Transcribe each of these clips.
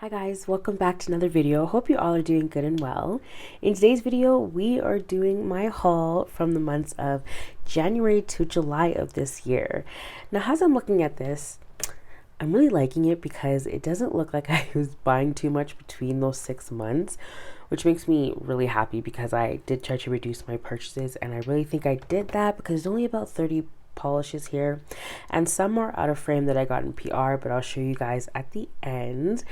Hi guys, welcome back to another video. Hope you all are doing good and well. In today's video, we are doing my haul from the months of January to July of this year. Now, as I'm looking at this, I'm really liking it because it doesn't look like I was buying too much between those 6 months, which makes me really happy because I did try to reduce my purchases, and I really think I did that because there's only about 30 polishes here and some are out of frame that I got in PR, but I'll show you guys at the end.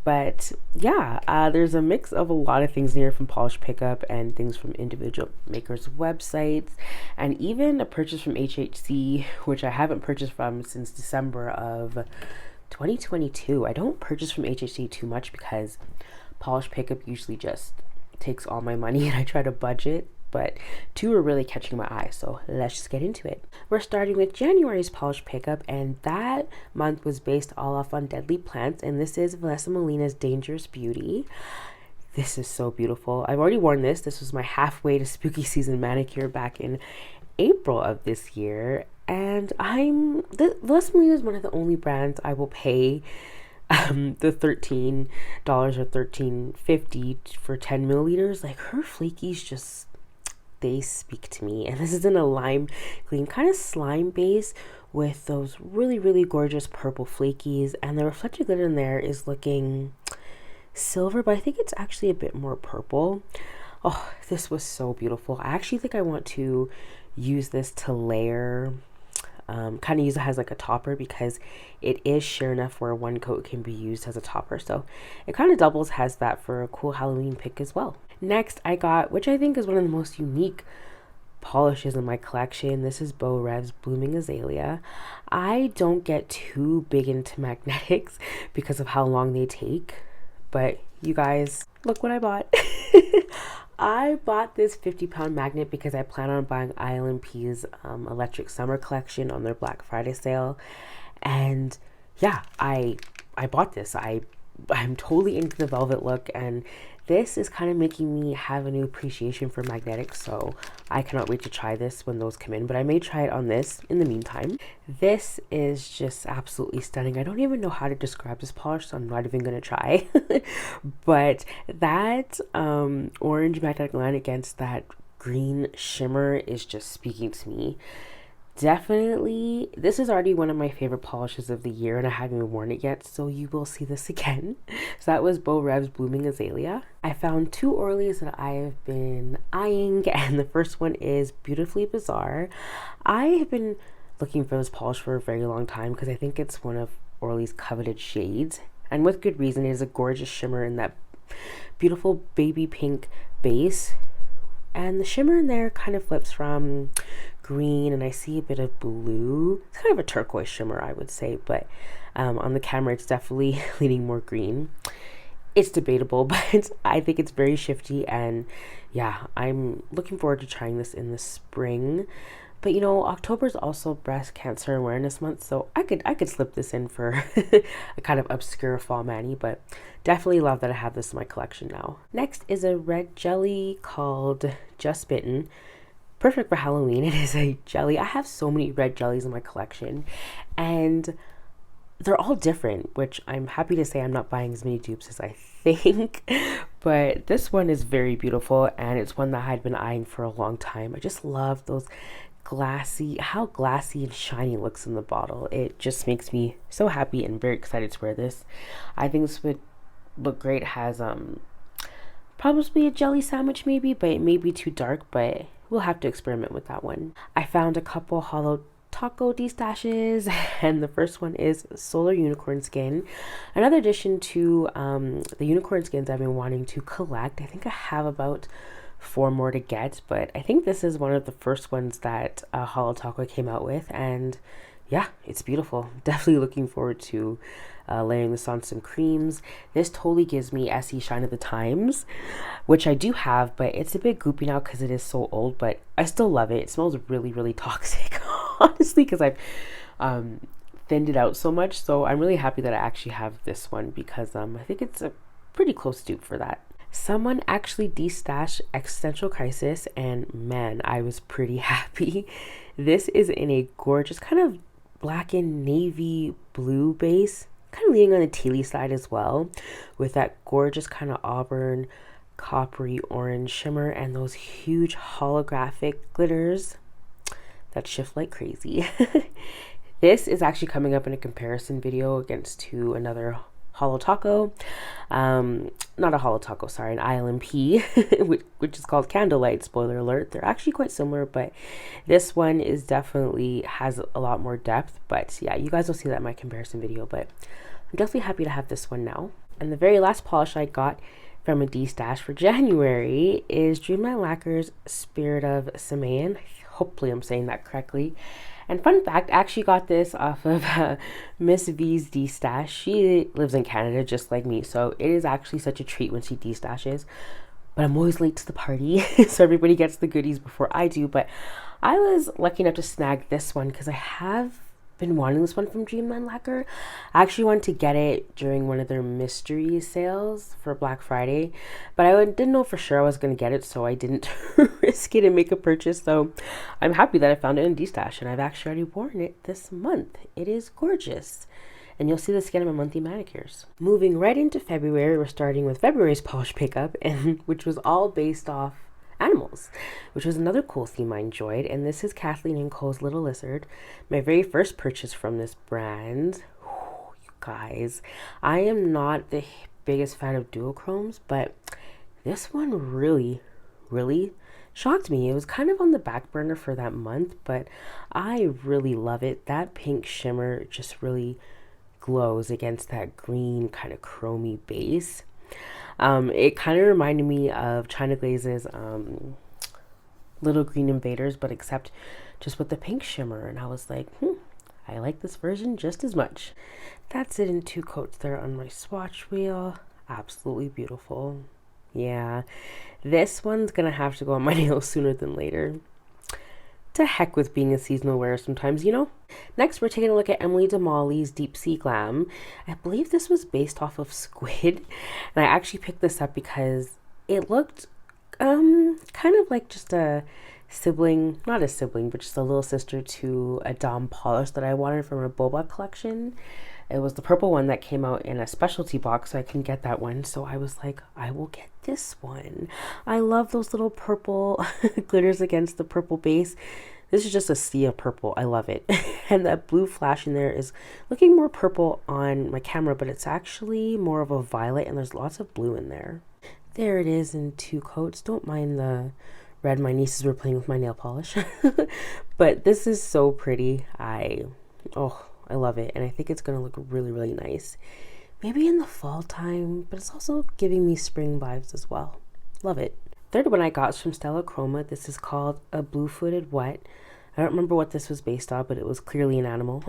But yeah, there's a mix of a lot of things in here, from polish pickup and things from individual makers websites, and even a purchase from HHC, which I haven't purchased from since December of 2022. I don't purchase from HHC too much because polish pickup usually just takes all my money and I try to budget, but two are really catching my eye, so let's just get into it. We're starting with January's polish pickup, and that month was based all off on Deadly Plants, and this is Vanessa Molina's Dangerous Beauty. This is so beautiful. I've already worn this. This was my halfway to spooky season manicure back in April of this year, and Vanessa Molina is one of the only brands I will pay the $13 or $13.50 for 10 milliliters. Like, her flakies just, they speak to me. And this is in a lime green kind of slime base with those really gorgeous purple flakies, and the reflective glitter in there is looking silver, but I think it's actually a bit more purple. Oh, this was so beautiful. I actually think I want to use this to layer, kind of use it as like a topper, because it is sheer enough where one coat can be used as a topper, so it kind of doubles as that for a cool Halloween pick as well. Next, I got, which I think is one of the most unique polishes in my collection. This is Beaux' Blooming Azalea. I don't get too big into magnetics because of how long they take, but you guys, look what I bought. I bought this 50-pound magnet because I plan on buying ILMP's Electric Summer collection on their Black Friday sale, and yeah, I bought this. I'm totally into the velvet look, and this is kind of making me have a new appreciation for magnetics, so I cannot wait to try this when those come in, but I may try it on this in the meantime. This is just absolutely stunning. I don't even know how to describe this polish, so I'm not even going to try. But that orange magnetic line against that green shimmer is just speaking to me. Definitely, this is already one of my favorite polishes of the year, and I haven't even worn it yet, so you will see this again. So that was Beaux' Blooming Azalea. I found two Orlys that I have been eyeing, and the first one is Beautifully Bizarre. I have been looking for this polish for a very long time because I think it's one of Orly's coveted shades, and with good reason. It is a gorgeous shimmer in that beautiful baby pink base, and the shimmer in there kind of flips from green, and I see a bit of blue. It's kind of a turquoise shimmer, I would say, but on the camera it's definitely leaning more green. It's debatable, but I think it's very shifty, and yeah, I'm looking forward to trying this in the spring. But you know, October is also Breast Cancer Awareness Month, so I could slip this in for a kind of obscure fall mani, but definitely love that I have this in my collection now. Next is a red jelly called Just Bitten. Perfect for Halloween. It is a jelly. I have so many red jellies in my collection, and they're all different, which I'm happy to say I'm not buying as many dupes as I think. But this one is very beautiful, and it's one that I had been eyeing for a long time. I just love those how glassy and shiny it looks in the bottle. It just makes me so happy and very excited to wear this. I think this would look great as probably a jelly sandwich maybe, but it may be too dark, but we'll have to experiment with that one. I found a couple Holo Taco D-stashes, and the first one is Solar Unicorn Skin, another addition to the unicorn skins I've been wanting to collect. I think I have about 4 more to get, but I think this is one of the first ones that Holo Taco came out with, and yeah, it's beautiful. Definitely looking forward to layering this on some creams. This totally gives me Essie Shine of the Times, which I do have, but it's a bit goopy now because it is so old, but I still love it. It smells really toxic, honestly, because I've thinned it out so much, so I'm really happy that I actually have this one because I think it's a pretty close dupe for that. Someone actually destashed Existential Crisis, and man, I was pretty happy. This is in a gorgeous kind of black and navy blue base, kind of leaning on the tealy side as well, with that gorgeous kind of auburn, coppery orange shimmer and those huge holographic glitters that shift like crazy. This is actually coming up in a comparison video to another Holo Taco. Not a Holo Taco, sorry, an ILMP, which is called Candlelight. Spoiler alert. They're actually quite similar, but this one is definitely has a lot more depth. But yeah, you guys will see that in my comparison video, but I'm definitely happy to have this one now. And the very last polish I got from a D-stash for January is Dreamland Lacquers Spirit of Samhain. Hopefully I'm saying that correctly. And fun fact, I actually got this off of Miss V's D-stash. She lives in Canada just like me, so it is actually such a treat when she D-stashes. But I'm always late to the party, so everybody gets the goodies before I do. But I was lucky enough to snag this one because I have been wanting this one from Dreamland Lacquer. I actually wanted to get it during one of their mystery sales for Black Friday, but I didn't know for sure I was going to get it, so I didn't risk it and make a purchase. So I'm happy that I found it in D-stash, and I've actually already worn it this month. It is gorgeous, and you'll see this again in my monthly manicures. Moving right into February, we're starting with February's polish pickup, and which was all based off animals, which was another cool theme I enjoyed. And this is Kathleen and Co's Lil Lizard, my very first purchase from this brand. You guys, I am not the biggest fan of duochromes, but this one really shocked me. It was kind of on the back burner for that month, but I really love it. That pink shimmer just really glows against that green kind of chromy base. It kind of reminded me of China Glaze's Little Green Invaders, but except just with the pink shimmer. And I was like, I like this version just as much. That's it in 2 coats there on my swatch wheel. Absolutely beautiful. Yeah, this one's gonna have to go on my nails sooner than later. To heck with being a seasonal wearer sometimes, you know? Next, we're taking a look at Emily Damali's Deep Sea Glam. I believe this was based off of squid, and I actually picked this up because it looked kind of like just a sibling, not a sibling, but just a little sister to a Dom polish that I wanted from her boba collection. It was the purple one that came out in a specialty box, so I couldn't get that one. So I was like, I will get this one. I love those little purple glitters against the purple base. This is just a sea of purple. I love it. And that blue flash in there is looking more purple on my camera, but it's actually more of a violet, and there's lots of blue in there. There it is in 2 coats. Don't mind the red. My nieces were playing with my nail polish. But this is so pretty. I love it, and I think it's going to look really nice. Maybe in the fall time, but it's also giving me spring vibes as well. Love it. Third one I got is from Stella Chroma. This is called a blue-footed wet. I don't remember what this was based on, but it was clearly an animal.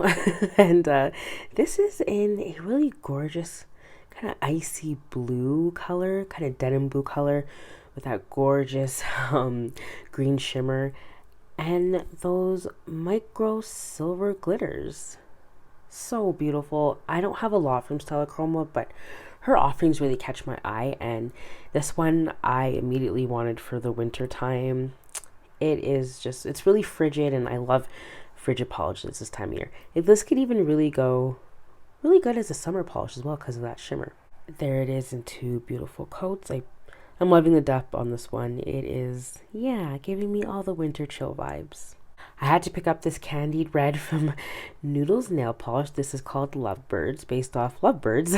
And this is in a really gorgeous kind of icy blue color, kind of denim blue color with that gorgeous green shimmer and those micro silver glitters. So beautiful. I don't have a lot from Stella Chroma, but her offerings really catch my eye, and this one I immediately wanted for the winter time. It is just, it's really frigid, and I love frigid polishes this time of year. This could even really go really good as a summer polish as well because of that shimmer. There it is in 2 beautiful coats. I'm loving the depth on this one. It is, yeah, giving me all the winter chill vibes. I had to pick up this candied red from Noodles nail polish. This is called Lovebirds, based off Lovebirds.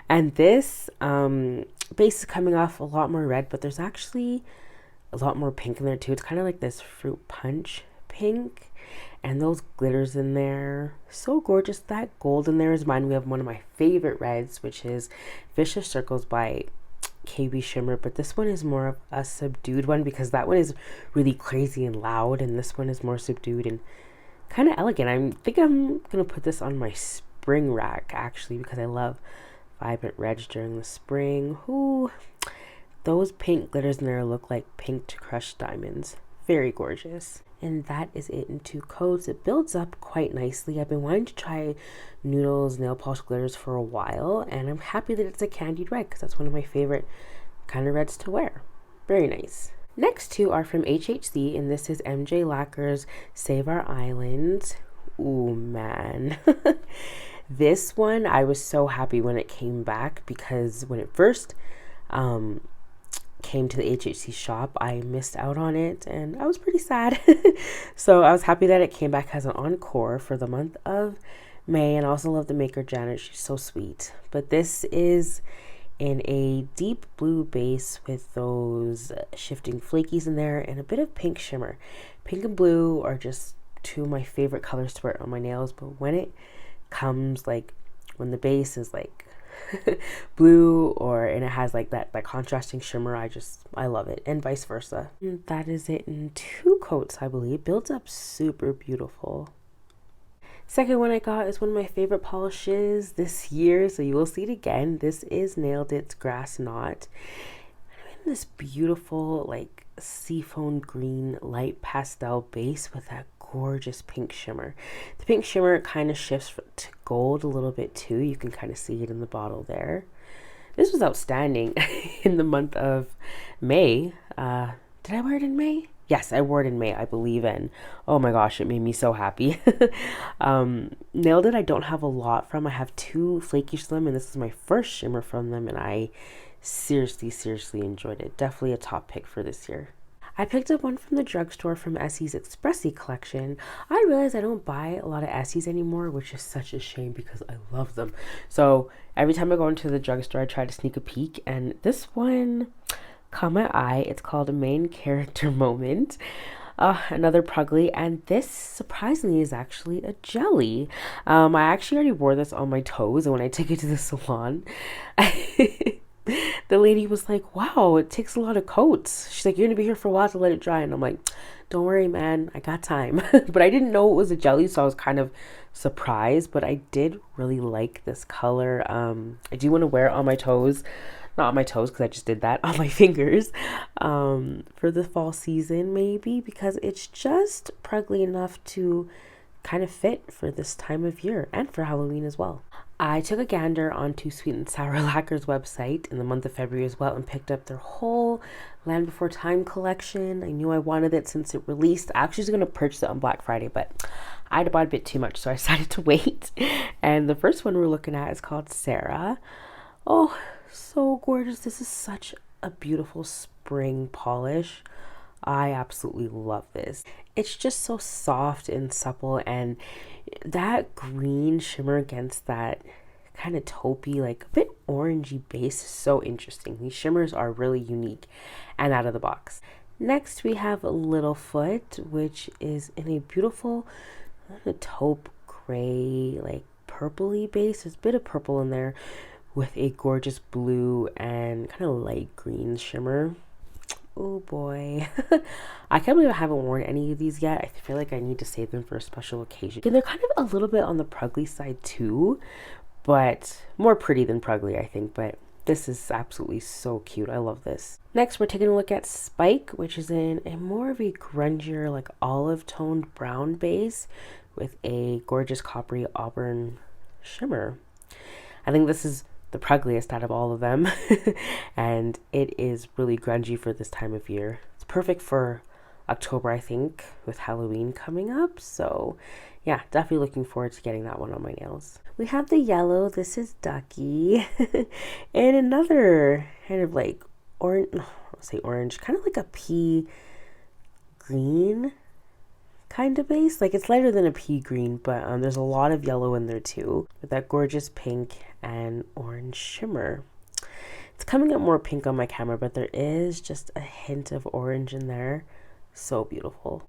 And this base is coming off a lot more red, but there's actually a lot more pink in there too. It's kind of like this fruit punch pink, and those glitters in there, so gorgeous. That gold in there is reminding me of one of my favorite reds, which is Vicious Circles by KB Shimmer, but this one is more of a subdued one because that one is really crazy and loud, and this one is more subdued and kind of elegant. I think I'm gonna put this on my spring rack actually because I love vibrant reds during the spring. Ooh, those pink glitters in there look like pink to crushed diamonds. Very gorgeous. And that is it in 2 coats. It builds up quite nicely. I've been wanting to try Noodles nail polish glitters for a while, and I'm happy that it's a candied red because that's one of my favorite kind of reds to wear. Very nice. Next 2 are from HHC, and this is MJ Lacquers Save Our Island. Ooh, man. This one, I was so happy when it came back because when it first came to the HHC shop, I missed out on it and I was pretty sad. So I was happy that it came back as an encore for the month of May. And I also love the maker Janet. She's so sweet. But this is in a deep blue base with those shifting flakies in there and a bit of pink shimmer. Pink and blue are just two of my favorite colors to wear on my nails, but when it comes, like when the base is like blue and it has like that contrasting shimmer, I love it, and vice versa. And that is it in 2 coats, I believe. Builds up super beautiful. Second one I got is one of my favorite polishes this year, so you will see it again. This is Nailed It's Grass Knot. I'm in this beautiful like seafoam green light pastel base with that gorgeous pink shimmer. The pink shimmer kind of shifts to gold a little bit too. You can kind of see it in the bottle there. This was outstanding in the month of May. Did I wear it in May? Yes, I wore it in May, I believe in. Oh my gosh, it made me so happy. Nailed It, I don't have a lot from. I have 2 flaky slim, and this is my first shimmer from them, and I seriously enjoyed it. Definitely a top pick for this year. I picked up one from the drugstore from Essie's Expressie collection. I realized I don't buy a lot of Essies anymore, which is such a shame because I love them. So every time I go into the drugstore, I try to sneak a peek, and this one caught my eye. It's called a Main Character Moment. Another Pruggly, and this surprisingly is actually a jelly. I actually already wore this on my toes, and when I took it to the salon, the lady was like, wow, it takes a lot of coats. She's like, you're gonna be here for a while to let it dry. And I'm like, don't worry, man, I got time. But I didn't know it was a jelly, so I was kind of surprised, but I did really like this color. I do want to wear it on my toes. Not on my toes because I just did that, on my fingers, for the fall season maybe, because it's just pruggly enough to kind of fit for this time of year and for Halloween as well. I took a gander onto Sweet and Sour Lacquers website in the month of February as well and picked up their whole Land Before Time collection. I knew I wanted it since it released. I actually was going to purchase it on Black Friday, but I'd bought a bit too much, so I decided to wait. And the first one we're looking at is called Cera. Oh, so gorgeous. This is such a beautiful spring polish. I absolutely love this. It's just so soft and supple, and that green shimmer against that kind of taupey, like a bit orangey base is so interesting. These shimmers are really unique and out of the box. Next we have Littlefoot, which is in a beautiful taupe gray, like purpley base. There's a bit of purple in there with a gorgeous blue and kind of light green shimmer. Oh boy. I can't believe I haven't worn any of these yet. I feel like I need to save them for a special occasion. And they're kind of a little bit on the pruggly side too, but more pretty than pruggly, I think. But this is absolutely so cute. I love this. Next, we're taking a look at Spike, which is in a more of a grungier, like olive toned brown base with a gorgeous coppery auburn shimmer. I think this is the pruggliest out of all of them. And it is really grungy for this time of year. It's perfect for October, I think, with Halloween coming up. So yeah, definitely looking forward to getting that one on my nails. We have the yellow. This is Ducky. And another kind of like orange, I'll say orange, kind of like a pea green kind of base. Like it's lighter than a pea green, but there's a lot of yellow in there too, with that gorgeous pink and orange shimmer. It's coming up more pink on my camera, but there is just a hint of orange in there. So beautiful.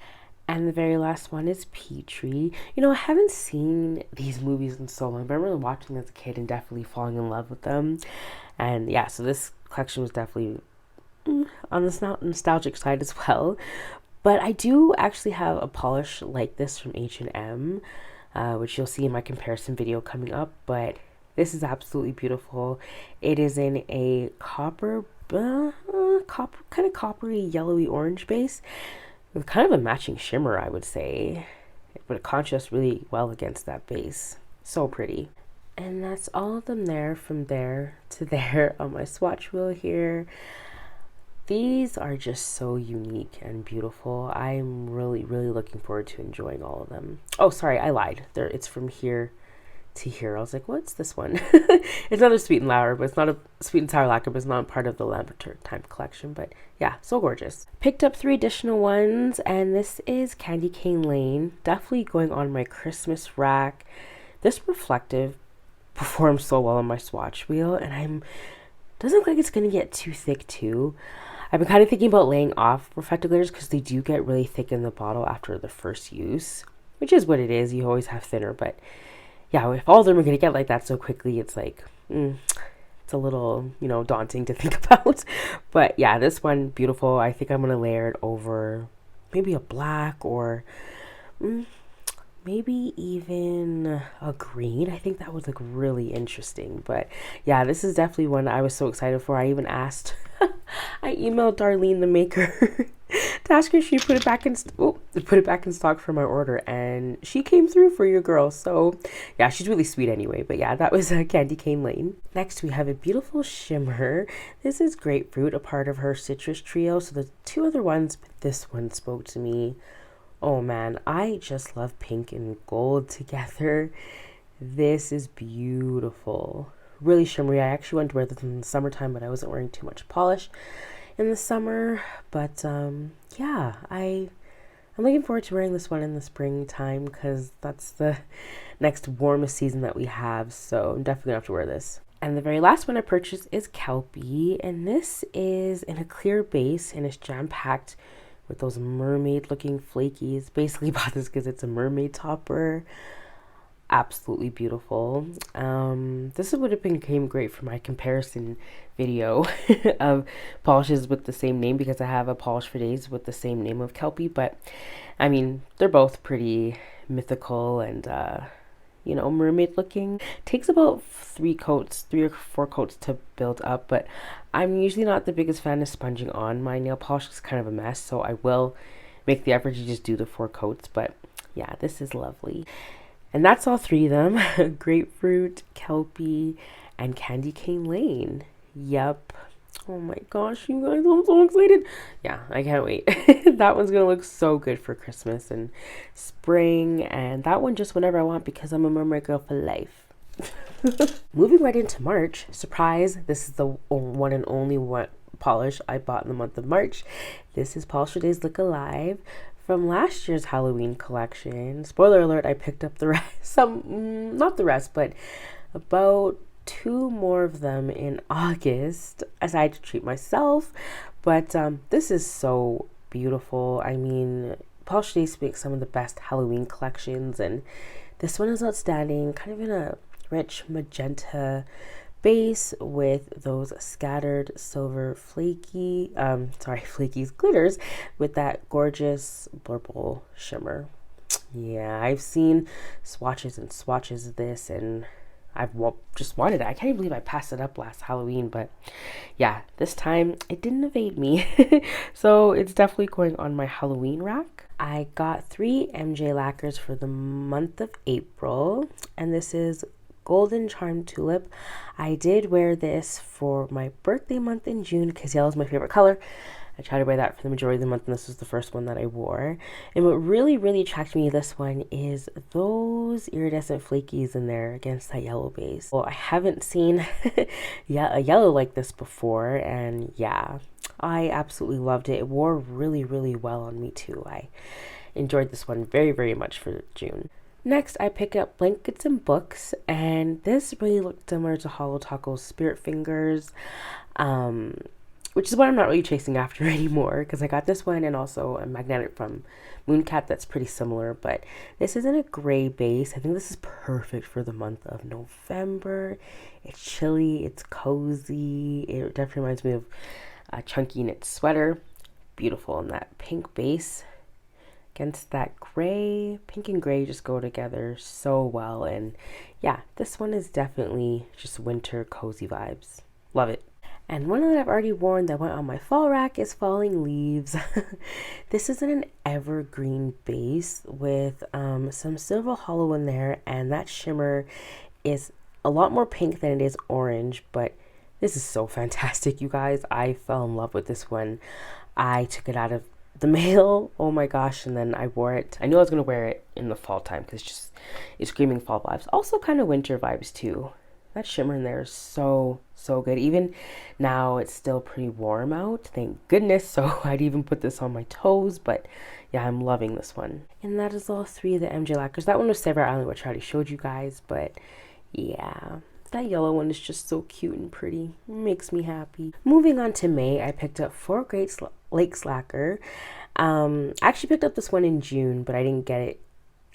And the very last one is Petrie. You know, I haven't seen these movies in so long, but I remember watching them as a kid and definitely falling in love with them. And yeah, so this collection was definitely on the nostalgic side as well. But I do actually have a polish like this from H&M, which you'll see in my comparison video coming up. But this is absolutely beautiful. It is in a copper, kind of coppery, yellowy orange base with kind of a matching shimmer, I would say. But it contrasts really well against that base. So pretty. And that's all of them there, from there to there on my swatch wheel here. These are just so unique and beautiful. I'm really looking forward to enjoying all of them. Oh, sorry, I lied. It's from here to here. I was like, what's this one? It's not a sweet and sour, but it's not a sweet and sour lacquer, but it's not part of the Lamberter time collection. But yeah, so gorgeous. Picked up 3 additional ones, and this is Candy Cane Lane. Definitely going on my Christmas rack. This reflective performs so well on my swatch wheel, and doesn't look like it's gonna get too thick too. I've been kind of thinking about laying off reflective glitters because they do get really thick in the bottle after the first use, which is what it is. You always have thinner, but yeah, if all of them are going to get like that so quickly, it's like, it's a little, daunting to think about. But yeah, this one, beautiful. I think I'm going to layer it over maybe a black or maybe even a green. I think that would look really interesting. But yeah, this is definitely one I was so excited for. I even asked, I emailed Darlene, the maker, to ask her if she put it back in stock for my order, and she came through for your girl. So yeah, she's really sweet anyway. But yeah, that was Candy Cane Lane. Next, we have a beautiful shimmer. This is Grapefruit, a part of her citrus trio. So the 2 other ones, but this one spoke to me. Oh man, I just love pink and gold together. This is beautiful. Really shimmery. I actually wanted to wear this in the summertime, but I wasn't wearing too much polish in the summer. But yeah, I'm looking forward to wearing this one in the springtime because that's the next warmest season that we have. So I'm definitely gonna have to wear this. And the very last one I purchased is Kelpie, and this is in a clear base and it's jam-packed with those mermaid looking flakies. Basically bought this because it's a mermaid topper. Absolutely beautiful. This would have came great for my comparison video of polishes with the same name, because I have a polish for days with the same name of Kelpie. But I mean, they're both pretty mythical and mermaid looking. Takes about 3 or 4 coats to build up, but I'm usually not the biggest fan of sponging on. My nail polish is kind of a mess, so I will make the effort to just do the 4 coats. But yeah, this is lovely. And that's all 3 of them. Grapefruit, Kelpie, and Candy Cane Lane. Yep. Oh my gosh, you guys, I'm so excited. Yeah, I can't wait. That one's gonna look so good for Christmas and spring, and that one just whenever I want, because I'm a mermaid girl for life. Moving right into March, surprise, this is the one and only one polish I bought in the month of March. This is Polish for Days Look Alive from last year's Halloween collection. Spoiler alert, I picked up the rest, not the rest, but about 2 more of them in August, as I had to treat myself. But this is so beautiful. I mean, Polish Days makes some of the best Halloween collections, and this one is outstanding, kind of in a rich magenta base with those scattered silver flakies glitters with that gorgeous blurple shimmer. Yeah, I've seen swatches and swatches of this, and I've just wanted it. I can't even believe I passed it up last Halloween, but yeah, this time it didn't evade me. So it's definitely going on my Halloween rack. I got 3 MJ Lacquers for the month of April, and this is Golden Charm Tulip. I did wear this for my birthday month in June because yellow is my favorite color. I tried to wear that for the majority of the month, and this was the first one that I wore. And what really, really attracted me to this one is those iridescent flakies in there against that yellow base. Well, I haven't seen a yellow like this before, and yeah, I absolutely loved it. It wore really, really well on me too. I enjoyed this one very, very much for June. Next, I pick up Blankets and Books, and this really looked similar to Holo Taco's Spirit Fingers, which is what I'm not really chasing after anymore, because I got this one and also a magnetic from Mooncat that's pretty similar, but this is in a gray base. I think this is perfect for the month of November. It's chilly, it's cozy, it definitely reminds me of a chunky knit sweater. Beautiful in that pink base against that gray. Pink and gray just go together so well, and yeah, this one is definitely just winter cozy vibes. Love it. And one that I've already worn that went on my fall rack is Falling Leaves. This is in an evergreen base with some silver hollow in there, and that shimmer is a lot more pink than it is orange, but this is so fantastic, you guys. I fell in love with this one. I took it out of the mail, oh my gosh, and then I wore it. I knew I was going to wear it in the fall time because it's screaming fall vibes. Also kind of winter vibes too. That shimmer in there is so, so good. Even now it's still pretty warm out, thank goodness. So I'd even put this on my toes, but yeah, I'm loving this one. And that is all three of the MJ Lacquers. That one was Sever Island, which I already showed you guys, but yeah. That yellow one is just so cute and pretty. It makes me happy. Moving on to May, I picked up 4 Lakes Lacquer. I actually picked up this one in June, but I didn't get it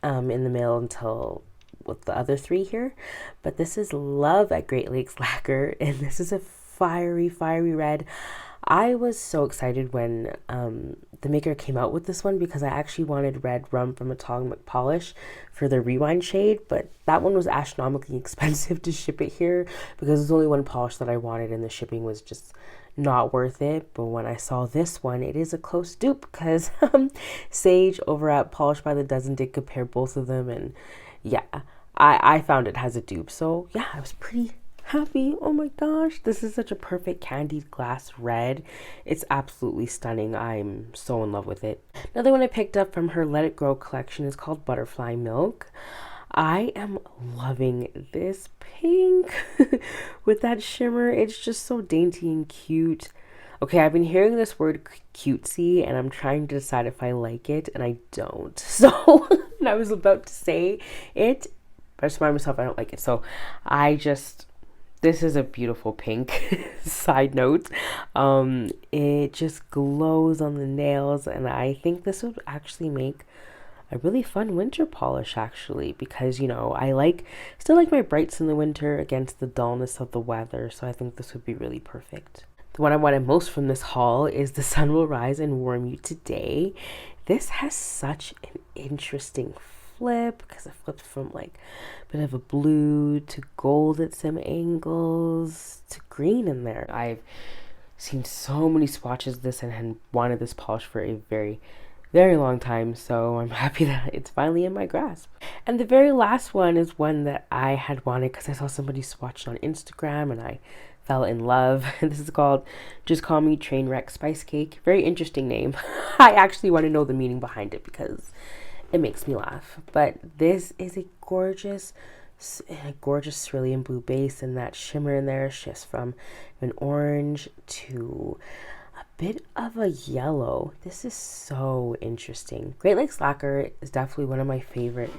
in the mail until with the other 3 here. But this is Love at Great Lakes Lacquer, and this is a fiery, fiery red. I was so excited when the maker came out with this one because I actually wanted red rum from Atomic Polish for the rewind shade, but that one was astronomically expensive to ship it here because there's only one polish that I wanted and the shipping was just not worth it. But when I saw this one, it is a close dupe because Sage over at Polish by the Dozen did compare both of them, and yeah, I found it has a dupe. So yeah, I was pretty happy. Oh my gosh, this is such a perfect candied glass red. It's absolutely stunning. I'm so in love with it. Another one I picked up from her Let It Grow collection is called Butterfly Milk. I am loving this pink with that shimmer. It's just so dainty and cute. Okay, I've been hearing this word cutesy and I'm trying to decide if I like it, and I don't. So I was about to say it, but I just reminded myself I don't like it. So this is a beautiful pink. Side note, it just glows on the nails, and I think this would actually make a really fun winter polish actually, because I still like my brights in the winter against the dullness of the weather, so I think this would be really perfect. The one I wanted most from this haul is The Sun Will Rise and Warm You Today. This has such an interesting flip because it flips from like a bit of a blue to gold at some angles to green in there. I've seen so many swatches of this and had wanted this polish for a very, very long time, so I'm happy that it's finally in my grasp. And the very last one is one that I had wanted because I saw somebody swatch on Instagram and I fell in love. This is called Just Call Me Trainwreck Spice Cake. Very interesting name. I actually want to know the meaning behind it because it makes me laugh. But this is a gorgeous cerulean blue base, and that shimmer in there shifts from an orange to a bit of a yellow. This is so interesting. Great Lakes Lacquer is definitely one of my favorite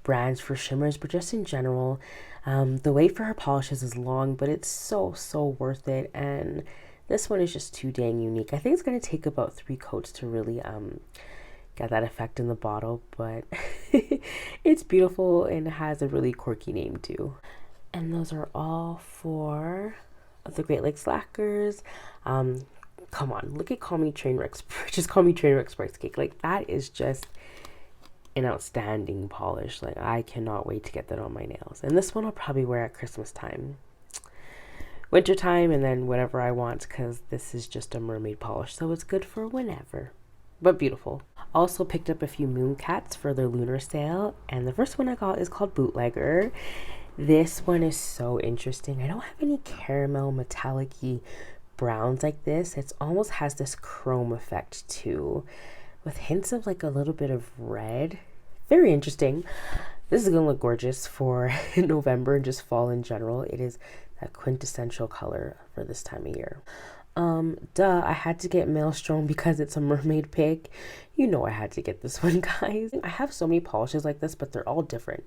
brands for shimmers, but just in general, the wait for her polishes is long, but it's so worth it. And this one is just too dang unique. I think it's going to take about 3 coats to really get that effect in the bottle, but it's beautiful and it has a really quirky name too. And those are all 4 of the Great Lakes Lacquers. Come on, look at Call Me Trainwreck, just Call Me Trainwreck Spice Cake. Like, that is just an outstanding polish. Like, I cannot wait to get that on my nails. And this one I'll probably wear at Christmas time, winter time, and then whatever I want, because this is just a mermaid polish, so it's good for whenever, but beautiful. Also picked up a few Mooncats for their lunar sale, and the first one I got is called Bootlegger. This one is so interesting. I don't have any caramel metallic-y browns like this. It almost has this chrome effect too, with hints of like a little bit of red. Very interesting. This is gonna look gorgeous for November and just fall in general. It is that quintessential color for this time of year. I had to get Maelstrom because it's a mermaid pick. I had to get this one, guys. I have so many polishes like this, but they're all different.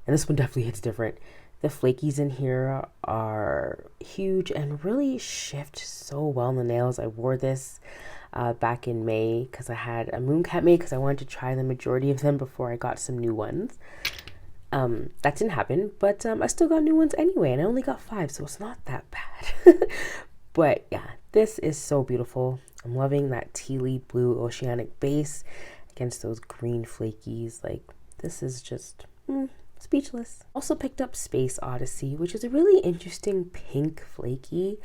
And this one definitely hits different. The flakies in here are huge and really shift so well in the nails. I wore this back in May because I had a Mooncat made because I wanted to try the majority of them before I got some new ones. That didn't happen, but I still got new ones anyway, and I only got 5, so it's not that bad. But yeah, this is so beautiful. I'm loving that tealy blue oceanic base against those green flakies. Like, this is just speechless. Also picked up Space Odyssey, which is a really interesting pink flaky.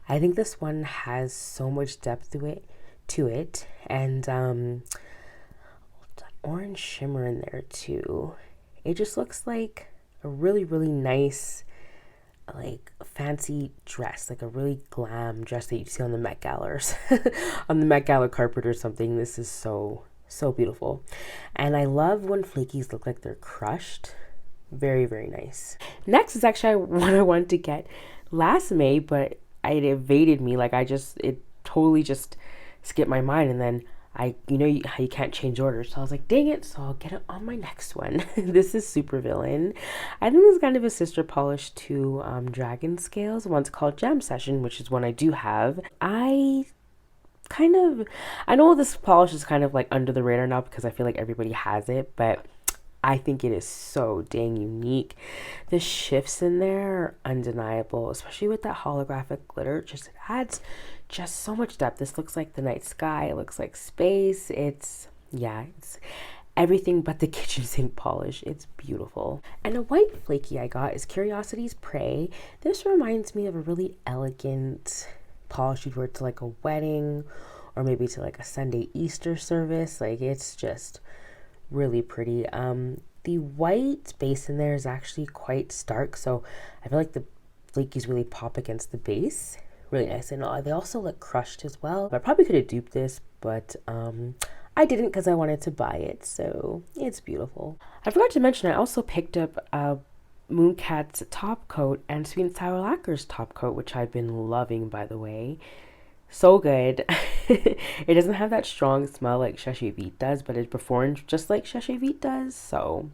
I think this one has so much depth to it, and that orange shimmer in there too. It just looks like a really nice like fancy dress, like a really glam dress that you see on the Met Gala or on the Met Gala carpet or something. This is so beautiful. And I love when flakies look like they're crushed. Very, very nice. Next is actually what I wanted to get last May, but it evaded me. Like it totally just skipped my mind. And then how you can't change orders. So I was like, dang it. So I'll get it on my next one. This is Super Villain. I think this is kind of a sister polish to Dragon Scales. One's called Jam Session, which is one I do have. I know this polish is kind of like under the radar now because I feel like everybody has it, but I think it is so dang unique. The shifts in there are undeniable, especially with that holographic glitter. It adds just so much depth. This looks like the night sky. It looks like space. It's everything but the kitchen sink polish. It's beautiful. And a white flaky I got is Curiosity's Prey. This reminds me of a really elegant polish you'd wear to like a wedding or maybe to like a Sunday Easter service. Like, it's just really pretty. The white base in there is actually quite stark, so I feel like the flakies really pop against the base. Really nice. And they also look crushed as well. I probably could have duped this, but I didn't because I wanted to buy it, so it's beautiful. I forgot to mention I also picked up Mooncat's top coat and Sweet and Sour Lacquer's top coat, which I've been loving, by the way. So good. It doesn't have that strong smell like Cherche Vite does, but it performs just like Cherche Vite does. So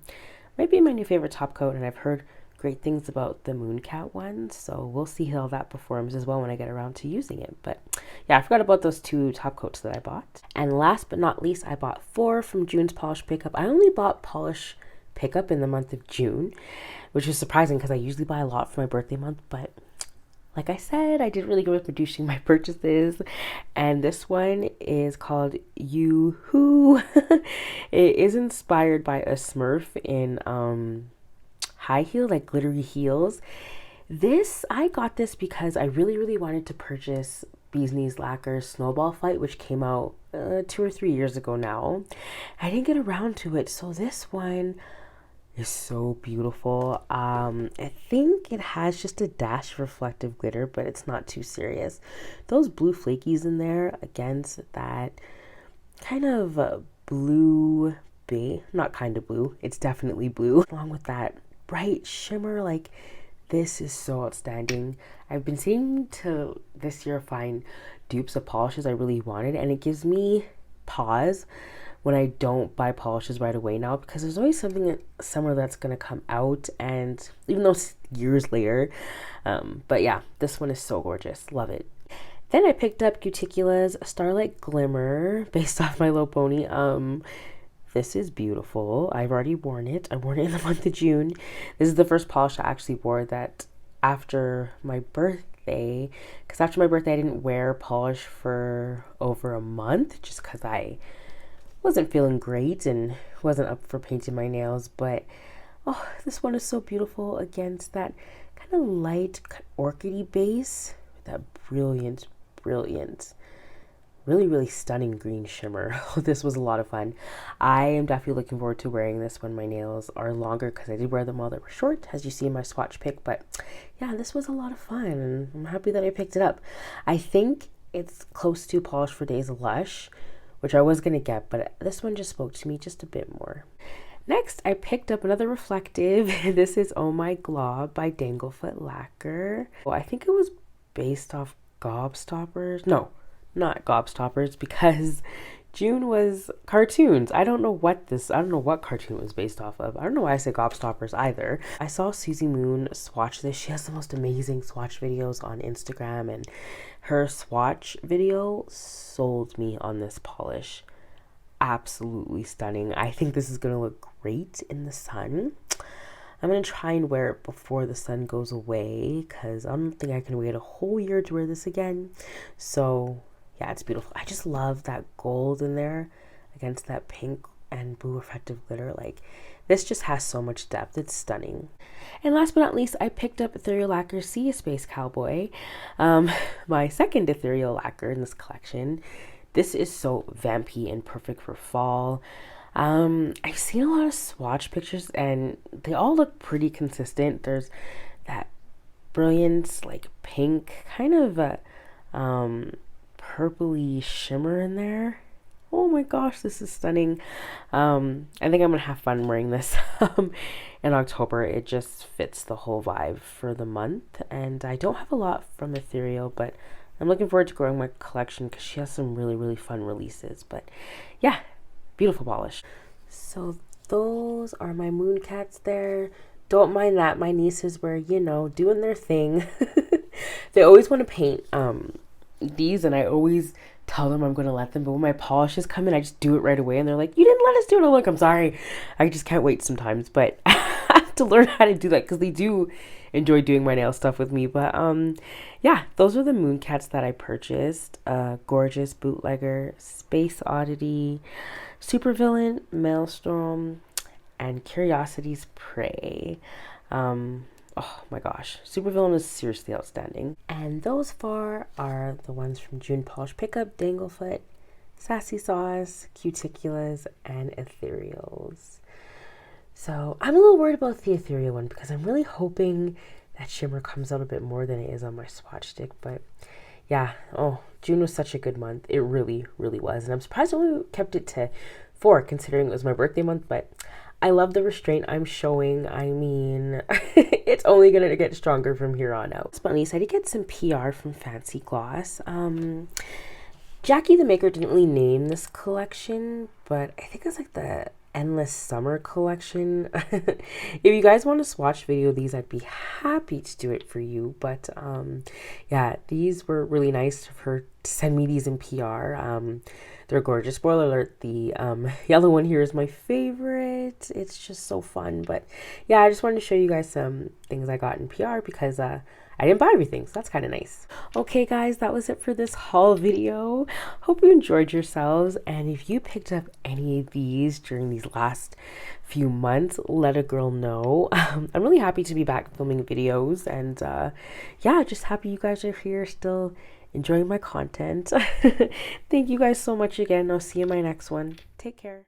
might be my new favorite top coat, and I've heard great things about the Mooncat one. So we'll see how that performs as well when I get around to using it. But yeah, I forgot about those two top coats that I bought. And last but not least, I bought 4 from June's Polish Pickup. I only bought Polish Pickup in the month of June, which is surprising because I usually buy a lot for my birthday month, but like I said, I did really good with reducing my purchases, and this one is called Yoo-Hoo. It is inspired by a Smurf in high heel, like glittery heels. I got this because I really wanted to purchase MJ Lacquers Snowball Fight, which came out 2 or 3 years ago now. I didn't get around to it, so this one is so beautiful. I think it has just a dash of reflective glitter, but it's not too serious. Those blue flakies in there against that kind of blue not kind of blue, it's definitely blue, along with that bright shimmer. Like, this is so outstanding. I've been seeing to this year find dupes of polishes I really wanted, and it gives me pause when I don't buy polishes right away now, because there's always something somewhere that's going to come out, and even though it's years later, but yeah, this one is so gorgeous. Love it. Then I picked up Cuticula's Starlight Glimmer based off my Low Pony. This is beautiful. I've already worn it. I wore it in the month of June. This is the first polish I actually wore that after my birthday, because after my birthday I didn't wear polish for over a month just because I wasn't feeling great and wasn't up for painting my nails. But oh, this one is so beautiful against that kind of light orchidy base with that brilliant really stunning green shimmer. This was a lot of fun. I am definitely looking forward to wearing this when my nails are longer, because I did wear them while they were short, as you see in my swatch pic. But yeah, this was a lot of fun, and I'm happy that I picked it up. I think it's close to Polish for Days Lush, which I was going to get, but this one just spoke to me just a bit more. Next, I picked up another reflective. This is Oh My Glob by Danglefoot Lacquer. Well, I think it was based off Gobstoppers. No, not Gobstoppers, because June was cartoons. I don't know what cartoon it was based off of. I don't know why I said Gobstoppers either. I saw Susie Moon swatch this. She has the most amazing swatch videos on Instagram, and her swatch video sold me on this polish. Absolutely stunning. I think this is going to look great in the sun. I'm going to try and wear it before the sun goes away, because I don't think I can wait a whole year to wear this again. So yeah, it's beautiful. I just love that gold in there against that pink and blue reflective glitter. Like, this just has so much depth. It's stunning. And last but not least, I picked up Ethereal Lacquer Sea Space Cowboy, my second ethereal lacquer in this collection. This is so vampy and perfect for fall. I've seen a lot of swatch pictures and they all look pretty consistent. There's that brilliant, like pink, kind of a purpley shimmer in there. Oh my gosh, this is stunning. I think I'm gonna have fun wearing this in October. It just fits the whole vibe for the month. And I don't have a lot from Ethereal, but I'm looking forward to growing my collection because she has some really, really fun releases. But yeah, beautiful polish. So those are my Mooncats there. Don't mind that. My nieces were, you know, doing their thing. They always want to paint these, and I always tell them I'm going to let them, but when my polishes come in, I just do it right away, and they're like, you didn't let us do it. I'm like, I'm sorry. I just can't wait sometimes, but I have to learn how to do that because they do enjoy doing my nail stuff with me. But yeah, those are the Mooncats that I purchased. Gorgeous Bootlegger, Space Oddity, Supervillain, Maelstrom, and Curiosity's Prey. Oh my gosh, Supervillain is seriously outstanding. And those four are the ones from June Polish Pickup, Danglefoot, Sassy Sauce, Cuticulas, and Ethereals. So I'm a little worried about the Ethereal one because I'm really hoping that shimmer comes out a bit more than it is on my swatch stick. But yeah, oh, June was such a good month. It really, really was. And I'm surprised I only kept it to 4 considering it was my birthday month, but I love the restraint I'm showing. I mean, it's only going to get stronger from here on out. But at least I did get some PR from Fancy Gloss. Jackie the Maker didn't really name this collection, but I think it's like the Endless Summer collection. If you guys want a swatch video of these, I'd be happy to do it for you. But yeah, these were really nice of her to send me these in PR. They're gorgeous. Spoiler alert, the yellow one here is my favorite. It's just so fun. But yeah, I just wanted to show you guys some things I got in PR because I didn't buy everything, so that's kind of nice. Okay guys, that was it for this haul video. Hope you enjoyed yourselves, and if you picked up any of these during these last few months, let a girl know. I'm really happy to be back filming videos, and yeah, just happy you guys are here still enjoying my content. Thank you guys so much again. I'll see you in my next one. Take care.